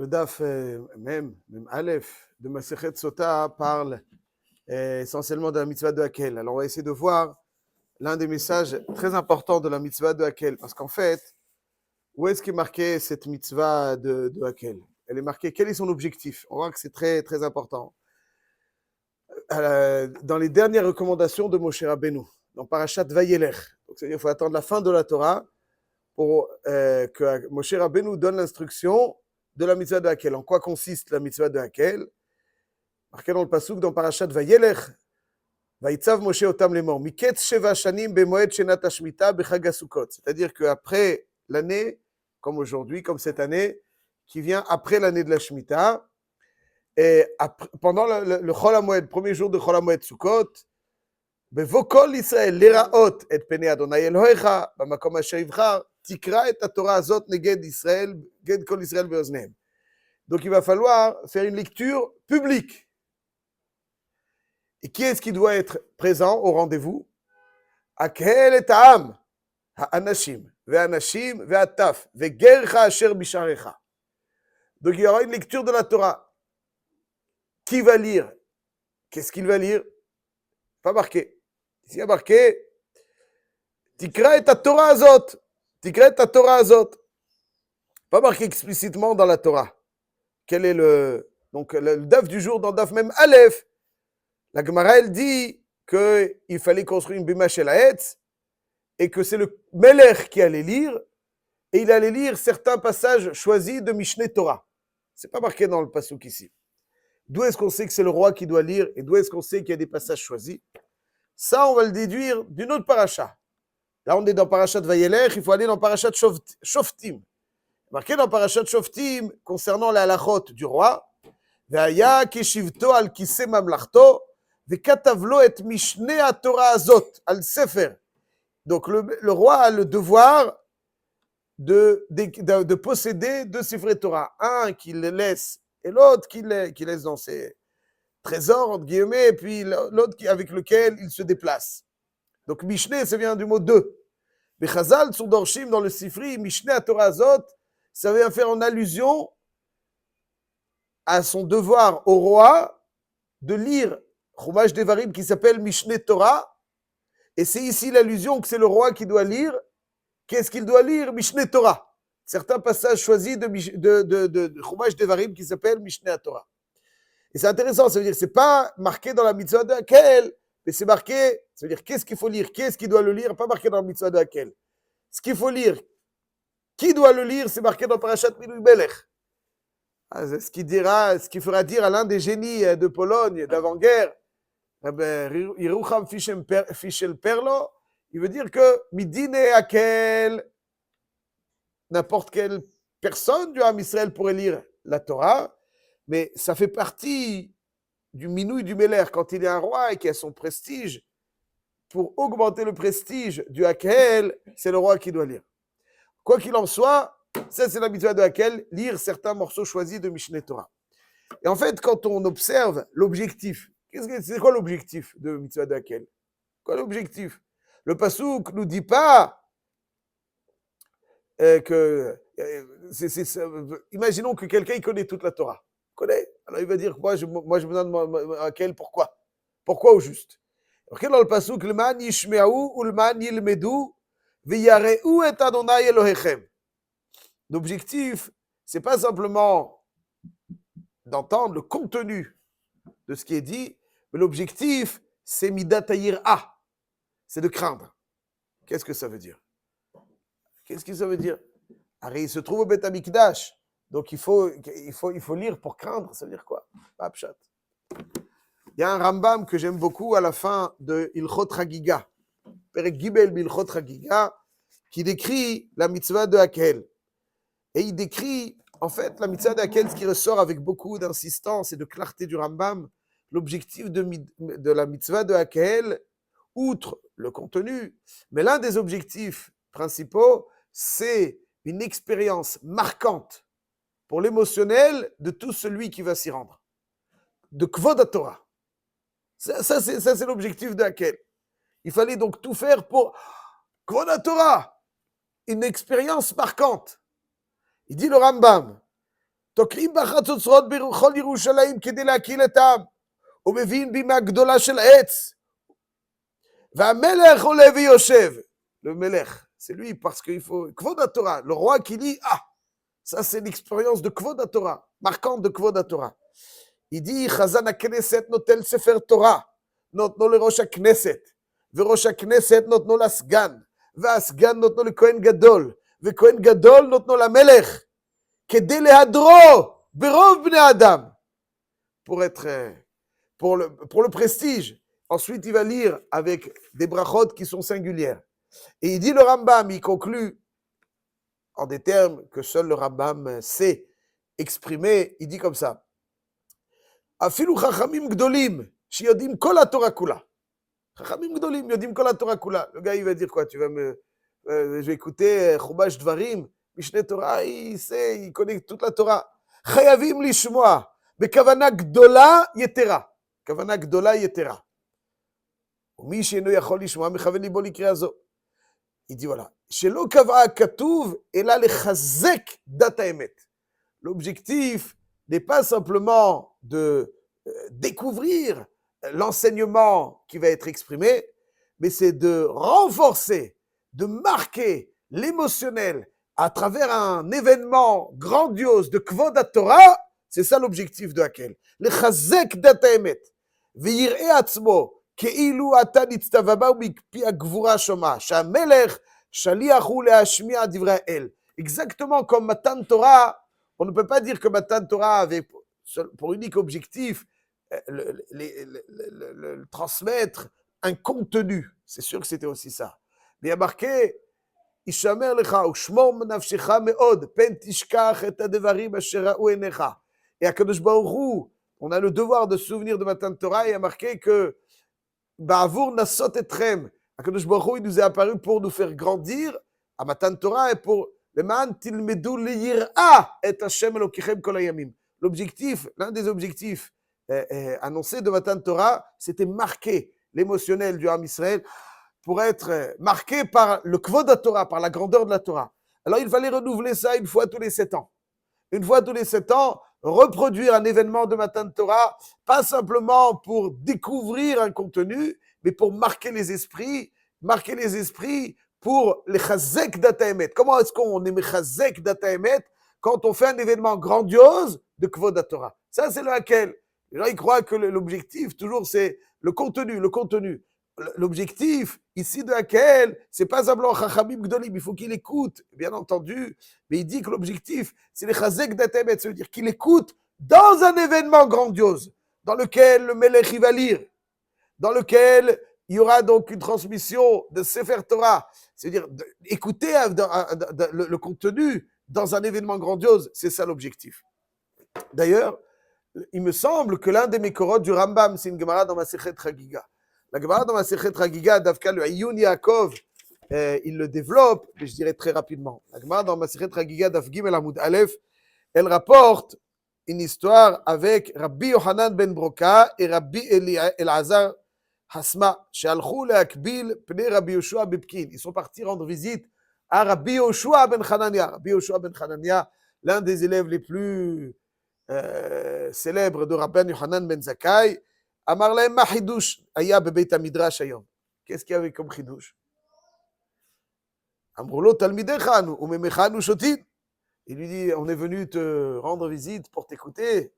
Le DAF même Aleph de Masechet Sota parle essentiellement de la mitzvah de Hakel. Alors on va essayer de voir l'un des messages très importants de la mitzvah de Hakel. Parce qu'en fait, où est-ce qu'est marquée cette mitzvah de Hakel? Elle est marquée, quel est son objectif? On voit que c'est très, très important. Dans les dernières recommandations de Moshe Rabbeinu, dans Parashat Vayelech, donc c'est-à-dire qu'il faut attendre la fin de la Torah pour que Moshe Rabbeinu donne l'instruction de la mitzvah de Hakel. En quoi consiste la mitzvah de Hakel? Marqué dans le pasuk dans Parashat Vayelech, Vaïtzav Moshe otam lemor, miketz sheva shanim bemoed shenat hashmita bechag hasukot. C'est-à-dire qu'après l'année, comme aujourd'hui, comme cette année, qui vient après l'année de la Shemitah, et après, pendant le Chol HaMoed, premier jour de Chol HaMoed Sukkot, Bevokol Israël, leraot et pene Adonai Elohecha, bamakom asher yivchar, tikra et Torah azot neged Israël, neged kol Israël beoznehem. Donc il va falloir faire une lecture publique. Et qui est-ce qui doit être présent au rendez-vous? Akel et Ha'am, Ha'anashim, Ve'anashim, Ve'ataf, Ve'gercha asher bisharecha. Donc il y aura une lecture de la Torah. Qui va lire? Qu'est-ce qu'il va lire? Pas marqué. Ici il y a marqué Tikra et Torah azot. Tikra et Torah azot. Pas marqué explicitement dans la Torah. Quel est le daf du jour dans daf même Aleph? La Gemara elle dit qu'il fallait construire une bima shel ha'etz et que c'est le Melech qui allait lire et il allait lire certains passages choisis de Mishneh Torah. C'est pas marqué dans le pasuk ici. D'où est-ce qu'on sait que c'est le roi qui doit lire et d'où est-ce qu'on sait qu'il y a des passages choisis? Ça, on va le déduire d'une autre paracha. Là, on est dans Parashat Vayelech, il faut aller dans Parashat Shoftim. Marqué dans Parashat Shoftim, concernant la halachot du roi, Ve'aya keshivto al kiseh mamlachto, ve'katav lo et mishneh haTorah azot, al sefer. Donc, le roi a le devoir de posséder deux sifrei Torah. Un qu'il laisse et l'autre qu'il laisse dans ses trésors, entre guillemets, et puis l'autre avec lequel il se déplace. Donc, Mishneh, ça vient du mot deux. Mais Chazal, sur Dorshim, dans le Sifri, Mishneh Torah Azot, ça vient faire en allusion à son devoir au roi de lire Chumash Devarim qui s'appelle Mishneh Torah. Et c'est ici l'allusion que c'est le roi qui doit lire. Qu'est-ce qu'il doit lire? Mishneh Torah. Certains passages choisis de Chumash Devarim qui s'appelle Mishneh Torah. Et c'est intéressant, ça veut dire que ce n'est pas marqué dans la mitzvah de Hakel, mais c'est marqué, ça veut dire qu'est-ce qu'il faut lire, qu'est-ce qui doit le lire, pas marqué dans la mitzvah de Hakel. Ce qu'il faut lire, qui doit le lire, c'est marqué dans Parashat Minui Melech. Ce qui fera dire à l'un des génies de Pologne d'avant-guerre, Yerucham Fischel Perlo, il veut dire que Midine Hakel, n'importe quelle personne du Ham Israël pourrait lire la Torah, mais ça fait partie du Minouï du Meler, quand il est un roi et qu'il a son prestige, pour augmenter le prestige du Hakel, c'est le roi qui doit lire. Quoi qu'il en soit, ça c'est la mitzvah de Hakel, lire certains morceaux choisis de Mishneh Torah. Et en fait, quand on observe l'objectif, c'est quoi l'objectif de mitzvah de Hakel? Quoi l'objectif? Le pasuk nous dit pas imaginons que quelqu'un il connaît toute la Torah. Connaît. Alors il va dire, moi je me demande à quel, pourquoi? Pourquoi au juste? Alors dans le pasuk, le man yishme'u ou le man yilmedu v'yare'u et Adonai Elohechem. L'objectif, c'est pas simplement d'entendre le contenu de ce qui est dit, mais l'objectif, c'est midat hayir'a, c'est de craindre. Qu'est-ce que ça veut dire? Qu'est-ce que ça veut dire? Alors, il se trouve au Beth Amikdash. Donc, il faut lire pour craindre. Ça veut dire quoi? Pshat. Il y a un Rambam que j'aime beaucoup à la fin de Ilchot Chagiga, Perek Gimel Bilchot Chagiga, qui décrit la mitzvah de Hakel. Et il décrit, en fait, la mitzvah de Hakel, ce qui ressort avec beaucoup d'insistance et de clarté du Rambam, l'objectif de la mitzvah de Hakel, outre le contenu, mais l'un des objectifs principaux, c'est une expérience marquante pour l'émotionnel de tout celui qui va s'y rendre. De Kvod Torah. Ça, c'est l'objectif de Hakel. Il fallait donc tout faire pour Kvod Torah. Une expérience marquante. Il dit le Rambam, תוקעים בחצוצרות בכל ירושלים כדי להקהיל את העם, ומביאים בימה גדולה של עץ, והמלך עולה ויושב. Le melech, c'est lui parce qu'il faut Kvod HaTorah, le roi qui dit ça c'est l'expérience de Kvod HaTorah, marquante de Kvod HaTorah. Il dit Chazan HaKnesset notel Sefer Torah, notno le Rosh HaKnesset, וראש הכנסת נותנו לסגן, והסגן נותנו לכהן גדול, וכהן גדול נותנו למלך, כדי להדרו ברוב בני אדם, pour le prestige. Ensuite, il va lire avec des brachot qui sont singulières. Et il dit le Rambam, il conclut en des termes que seul le Rambam sait exprimer, il dit comme ça. Afilu chachamim gdolim, shiyodim kol haTorah kula. Chachamim gdolim, yodim kol haTorah kula. Le gars, il va dire quoi? Je vais écouter Chumash Dvarim, Mishneh Torah, il sait, il connaît toute la Torah. Chayavim lishmoa, bekavana gdola yetera. Kavana gdola yetera. ומי שאינו יכול לשמוע מכוון ליבו לקריאה זו. Il dit voilà, שלא קבעה הכתוב, אלא לחזק דת האמת. L'objectif n'est pas simplement de découvrir l'enseignement qui va être exprimé, mais c'est de renforcer, de marquer l'émotionnel à travers un événement grandiose de Kvod HaTorah. C'est ça l'objectif de Hakel. לחזק דת האמת. ויראה עצמו כאילו אתה נצטווה בה ומפי הגבורה שומע, שהמלך שליח הוא להשמיע דברי האל. Exactement comme Matan Torah, on ne peut pas dire que Matan Torah avait pour unique objectif transmettre un contenu. C'est sûr que c'était aussi ça. Mais il y a marqué, ישמר לך ושמור מנפשך מאוד, פן תשכח את הדברים אשר ראו עיניך. Et הקדוש ברוך הוא, on a le devoir de souvenir de Matan Torah, il y a marqué que Ba'avour nasot etchem. Akadosh Baruch Hu, il nous est apparu pour nous faire grandir à Matan Torah et pour le man tilmedu liyir'a et Hashem Elokechem kol hayamim. L'objectif, l'un des objectifs annoncés de Matan Torah, c'était marquer l'émotionnel du Ham Israël pour être marqué par le Kvod HaTorah, par la grandeur de la Torah. Alors il fallait renouveler ça une fois tous les 7 ans. Une fois tous les 7 ans, reproduire un événement de Matan Torah, pas simplement pour découvrir un contenu, mais pour marquer les esprits pour les chazek data emet. Comment est-ce qu'on est chazek data emet quand on fait un événement grandiose de Kvod HaTorah? Ça, c'est le Hakel. Les gens, ils croient que l'objectif, toujours, c'est le contenu. L'objectif, ici, de Hakel, c'est pas simplement Chachamim Gdolim, il faut qu'il écoute, bien entendu, mais il dit que l'objectif, c'est les Chazek Datemet, ça veut dire qu'il écoute dans un événement grandiose, dans lequel le Melech va lire, dans lequel il y aura donc une transmission de Sefer Torah, c'est-à-dire écouter le contenu dans un événement grandiose, c'est ça l'objectif. D'ailleurs, il me semble que l'un des Mekorot du Rambam, c'est une Gemara dans Masechet Chagiga. La Gemara dans Masechet Chagiga, Davka le Ayun Yaakov, il le développe, mais je dirais très rapidement. La Gemara dans Masechet Chagiga, Daf Gimel Amud Aleph, elle rapporte une histoire avec Rabbi Yohanan ben Broka et Rabbi Elazar Hasma, she'alchou le'akbil pnei Rabbi Yoshua bepkin. Ils sont partis rendre visite à Rabbi Yoshua ben Hanania. Rabbi Yoshua ben Hanania, l'un des élèves les plus célèbres de Rabban Yohanan ben Zakkai. Amar lahem ma chidush haya bebeit hamidrash hayom. Qu'est-ce qu'il y avait comme chidush? Amru lo talmidecha anu umemecha anu shotin. Il lui dit, on est venu te rendre visite pour t'écouter.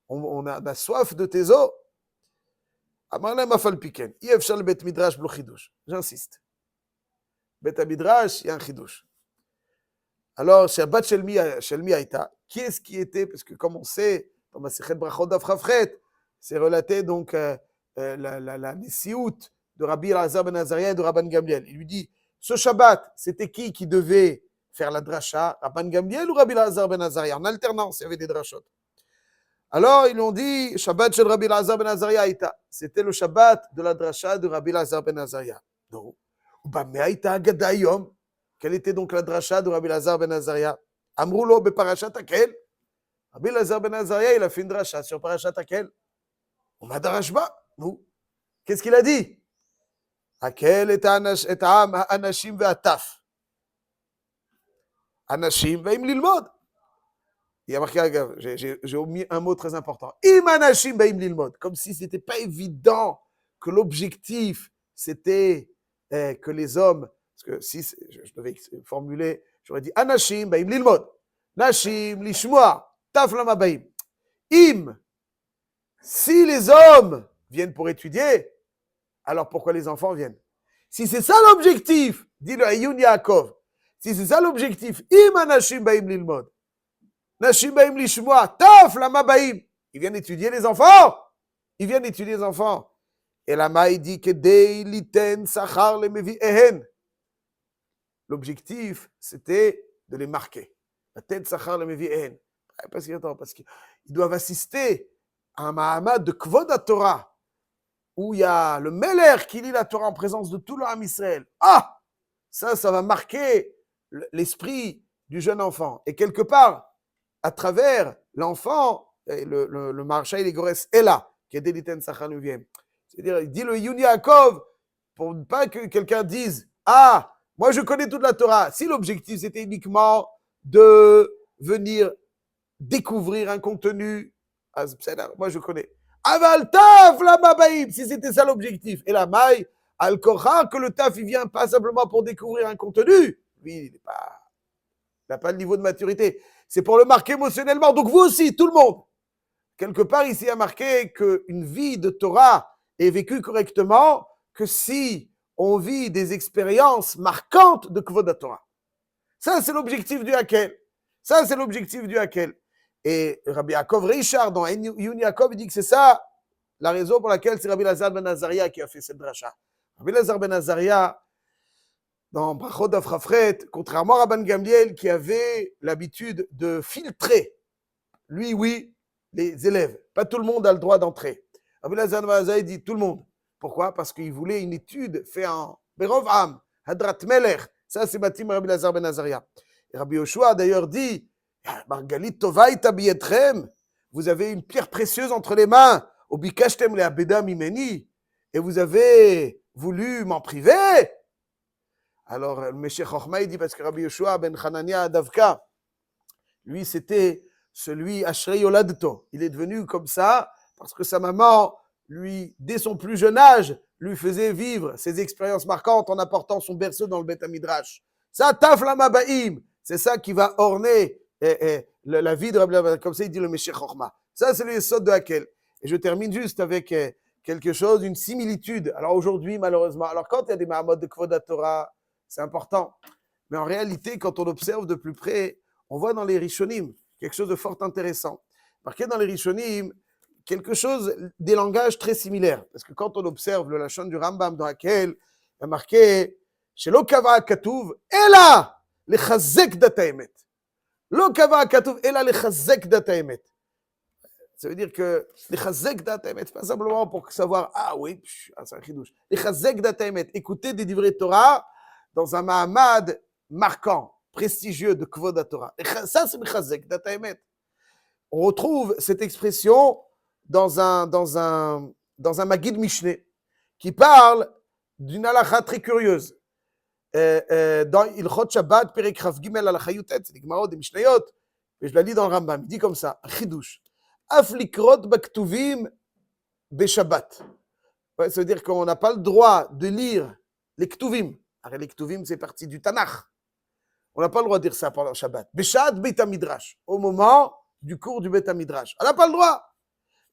On a soif de tes eaux. Amar lahem afal piken. Hi efshar lebeit midrash blo chidush. J'insiste. Beit hamidrash, il y a un chidush. Alors, Shabbat Shelmi Haïta, qui est-ce qui était? Parce que comme on sait, dans Masechet Brachot Daf Chafret, c'est relaté donc la Nessiout de Rabbi Elazar ben Azaria et de Rabban Gamliel. Il lui dit, ce Shabbat, c'était qui devait faire la dracha, Rabban Gamliel ou Rabbi Elazar ben Azaria? En alternance, il y avait des drachot. Alors, ils lui ont dit, Shabbat Shel Rabbi Elazar ben Azaria Haïta. C'était le Shabbat de la dracha de Rabbi Elazar ben Azaria. Non. Bameh Haïta Agada Yom. Quelle était donc la dracha de Rabbi Elazar ben Azaria? Amroulo be parashat Hakel. Rabbi Elazar ben Azaria, il a fait une dracha sur parashat Hakel. On m'a darashba. Nous. Qu'est-ce qu'il a dit? Hakel et Am Anashim ve'ataf. Anashim ve'im lilmod. Il y a marqué, j'ai omis un mot très important. Imanashim baim lilmod. Comme si c'était pas évident que l'objectif, c'était que les hommes, parce que si je devais formuler, j'aurais dit Anashim baim lilmod. Nashim lishmoa. Taflama baim. Im. Si les hommes viennent pour étudier, alors pourquoi les enfants viennent? Si c'est ça l'objectif, dit le Ayun Yaakov, si c'est ça l'objectif, im anashim baim lilmod, nashim baim lishmoa, taf lama baim, ils viennent étudier les enfants, ils viennent étudier les enfants. Et la maï dit que dei liten sachar le mevi ehen. L'objectif, c'était de les marquer. La tête sachar le mevi ehen. Parce qu'ils doivent assister à un mahamad de Kvod HaTorah, où il y a le Meler qui lit la Torah en présence de tout le Ham Israël. Ah, ça va marquer l'esprit du jeune enfant. Et quelque part, à travers l'enfant, le Maharsha il Gores est là, qui est Deliten Sachanoviem. C'est-à-dire, il dit le Yun Yaakov, pour ne pas que quelqu'un dise, ah, moi je connais toute la Torah. Si l'objectif c'était uniquement de venir découvrir un contenu, moi je connais. Aval taf la mabaïm, si c'était ça l'objectif. Et la maille, al kocha, que le taf il vient pas simplement pour découvrir un contenu. Lui, il n'a pas le niveau de maturité. C'est pour le marquer émotionnellement. Donc vous aussi, tout le monde. Quelque part, ici, il y a marqué qu'une vie de Torah est vécue correctement que si on vit des expériences marquantes de Kvod HaTorah. Ça, c'est l'objectif du Hakel. Ça, c'est l'objectif du Hakel. Et Rabbi Yaakov Richard, dans Yun Yaakov, il dit que c'est ça la raison pour laquelle c'est Rabbi Lazar ben Azaria qui a fait cette dracha. Rabbi Lazar ben Azaria, dans Brachot d'Afrafret, contrairement à Rabban Gamliel qui avait l'habitude de filtrer, lui, oui, les élèves. Pas tout le monde a le droit d'entrer. Rabbi Lazar ben Azaria dit tout le monde. Pourquoi? Parce qu'il voulait une étude faite en Berov Am, Hadrat Melech. Ça, c'est Matim Rabbi Lazar ben Azaria. Et Rabbi Yoshua a d'ailleurs dit, Margalit Tovai Tabietrem, vous avez une pierre précieuse entre les mains, Obikashtem le Abeda Mimeni, et vous avez voulu m'en priver. Alors, le Meshech Chochma, il dit, parce que Rabbi Yoshua ben Hanania Davka, lui, c'était celui Ashrei Yoladto. Il est devenu comme ça, parce que sa maman, lui, dès son plus jeune âge, lui faisait vivre ses expériences marquantes en apportant son berceau dans le Beth Midrash. Ça, Taf la Mabaim, c'est ça qui va orner la vie de Rabbi, comme ça il dit le Meshech Chochma. Ça, c'est le Yesod de Hakel. Et je termine juste avec quelque chose, une similitude. Alors aujourd'hui, malheureusement, alors quand il y a des mahamot de Kvod HaTorah, c'est important. Mais en réalité, quand on observe de plus près, on voit dans les Rishonim quelque chose de fort intéressant. Marqué dans les Rishonim, quelque chose, des langages très similaires. Parce que quand on observe le Lachon du Rambam dans Hakel, il y a marqué Shelo kava katuv, ela lechazek dat haemet. Lo kava katuv, ela lechazek dat haemet. Ça veut dire que lechazek dat haemet, pas simplement pour savoir, ah oui, c'est un chidouche. Lechazek dat haemet, écouter des divrei Torah dans un mahamad marquant, prestigieux de Kvod HaTorah. Ça, c'est lechazek dat haemet. On retrouve cette expression dans un Magid Mishneh qui parle d'une halakha très curieuse. Dans Ilchot Shabbat, Perek Chav Gimel Halakha Yutet, c'est des Gemarot, des Mishnayot, et je la lis dans le Rambam, il dit comme ça, Chidouche, Af likrot baktuvim beshabbat. Ouais, ça veut dire qu'on n'a pas le droit de lire les ktuvim. Alors les ktuvim, c'est parti du Tanakh. On n'a pas le droit de dire ça pendant Shabbat. Beshat Beit HaMidrash, au moment du cours du Beit HaMidrash. On n'a pas le droit.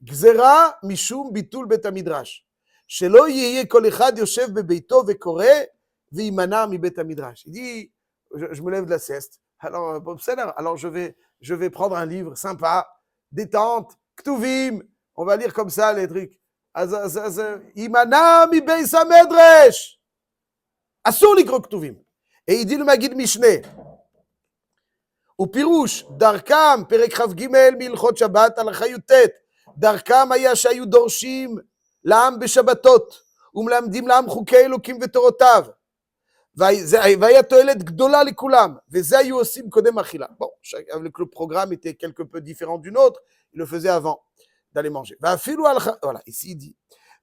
Gzera mishum bitul Beit HaMidrash. Shelo yeye kol echad yoshev bebeito vekore v'imana mi Beit HaMidrash. Il dit, je me lève de la sieste. Alors je vais prendre un livre sympa, détente, ktuvim. On va lire comme ça les trucs. Imana mi Beis HaMedrash. Asur likro ktuvim. Et il dit le Magid Mishneh. ופירוש, דרכם, פרק כ"ג מהלכות שבת, הלכה י"ט, דרכם היה שהיו דורשים לעם בשבתות, ומלמדים לעם חוקי אלוקים ותורותיו, והיה תועלת גדולה לכולם, וזה היו עושים קודם אכילה. Bon, le programme était quelque peu différent du nôtre, il le faisait avant d'aller manger. ואפילו הלכה, voilà, ici il dit,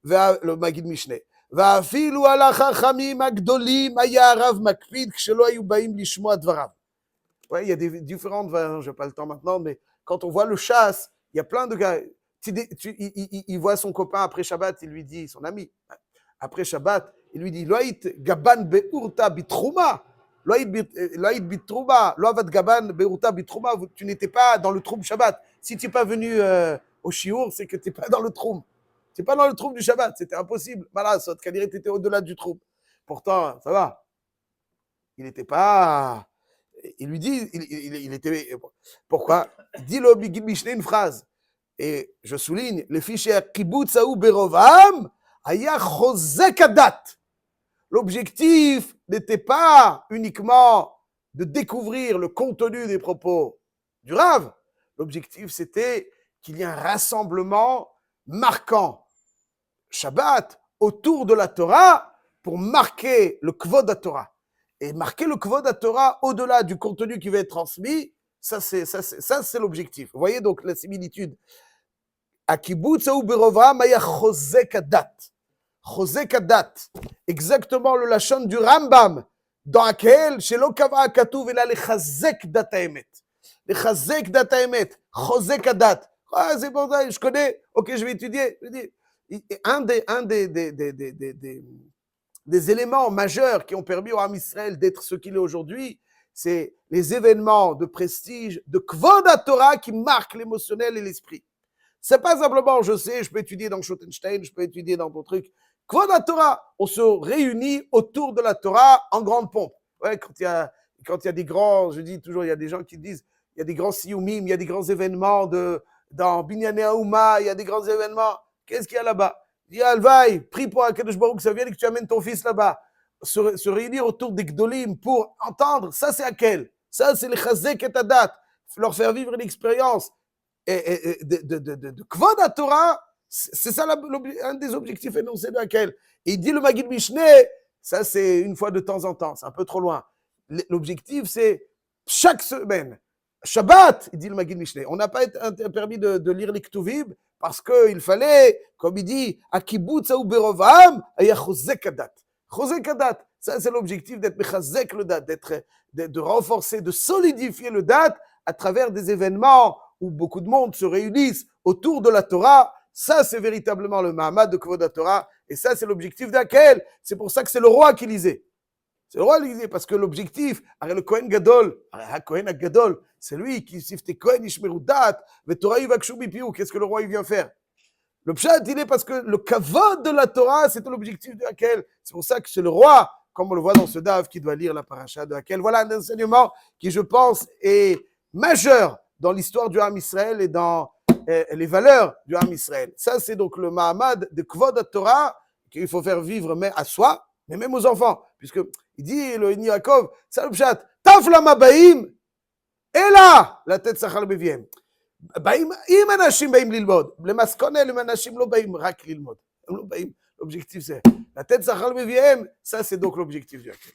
le מגיד משנה, ואפילו על החכמים הגדולים היה הרב מקפיד כשלא היו באים לשמוע דבריו. Ouais, il y a des différentes variantes, je n'ai pas le temps maintenant, mais quand on voit le chasse, il y a plein de gars. Il voit son copain après Shabbat, il lui dit, son ami, après Shabbat, il lui dit, Loït gaban beurta bitrouma. Loït bitrouma. Loavat gaban beurta bitrouma. Tu n'étais pas dans le troum Shabbat. Si tu n'es pas venu au Shiur, c'est que tu n'es pas dans le troum. Tu n'es pas dans le troum du Shabbat. C'était impossible. Voilà, tu étais au-delà du troum. Pourtant, ça va. Il n'était pas. Il lui dit, il était. Pourquoi? Il dit le Mishneh une phrase. Et je souligne, le fichier Kibbutz Haou Berovam, Aya Chozek Adat. L'objectif n'était pas uniquement de découvrir le contenu des propos du Rav. L'objectif, c'était qu'il y ait un rassemblement marquant Shabbat autour de la Torah pour marquer le Kvod HaTorah. Et marquer le Kvod HaTorah au-delà du contenu qui va être transmis, ça c'est l'objectif. Vous voyez donc la similitude. Akiboutz ou Berovam aya chozek adat. Chozek adat. Exactement le lachon du Rambam, dans lequel, chez l'Okava Akatouv, il a le chazek dat haemet. Le chazek dat haemet. Chozek adat. Ah, c'est bon, je connais. Ok, je vais étudier. Un des éléments majeurs qui ont permis au Ham Israël d'être ce qu'il est aujourd'hui, c'est les événements de prestige, de Kvod HaTorah qui marquent l'émotionnel et l'esprit. C'est pas simplement, je sais, je peux étudier dans Schottenstein, je peux étudier dans ton truc. Kvod HaTorah, on se réunit autour de la Torah en grande pompe. Ouais, quand il y a des grands, je dis toujours, il y a des gens qui disent, il y a des grands siyumim, il y a des grands événements dans Binyané Haouma, il y a des grands événements. Qu'est-ce qu'il y a là-bas? Il dit, Alvaï, prie pour Akadosh Baruch que ça vienne et que tu amènes ton fils là-bas. Se réunir autour des Gdolim pour entendre, ça c'est Akel. Ça c'est les Chazek et Adat. Leur faire vivre une expérience de Kvod HaTorah, c'est ça un des objectifs énoncés de Akel. Et il dit le Magid Mishneh, ça c'est une fois de temps en temps, c'est un peu trop loin. L'objectif c'est chaque semaine. Shabbat, il dit le Magid Mishneh. On n'a pas été permis de lire les Ktuvim parce qu'il fallait, comme il dit, Akiboutz ou Berovam, aya chozek adat. Chozek adat, ça c'est l'objectif d'être mechazek le dat, de renforcer, de solidifier le dat à travers des événements où beaucoup de monde se réunissent autour de la Torah. Ça c'est véritablement le Mahamad de Kvod HaTorah et ça c'est l'objectif d'Akel. C'est pour ça que c'est le roi qui lisait. C'est le roi qui lisait parce que l'objectif, le Kohen Gadol, Kohen Gadol, c'est lui qui sifte Kohen Ishmeru Dat, mais Torah Yivakshu Bipiou. Qu'est-ce que le roi il vient faire? Le pshat, il est parce que le kavod de la Torah, c'est l'objectif de Hakel. C'est pour ça que c'est le roi, comme on le voit dans ce Dav, qui doit lire la paracha de Hakel. Voilà un enseignement qui, je pense, est majeur dans l'histoire du Ham Israël et dans les valeurs du Ham Israël. Ça, c'est donc le Mahamad de Kvod HaTorah qu'il faut faire vivre mais à soi, mais même aux enfants. Puisque il dit, le Yaakov, ça le pshat, Taflama Baim, et là, la tête Sachal Beviem. אם אנשים באים ללמוד, למסקונה הם אנשים לא באים רק ללמוד, הם לא באים, l'objectif c'est לתת שכר לביאם, ça c'est donc l'objectif du Hakel.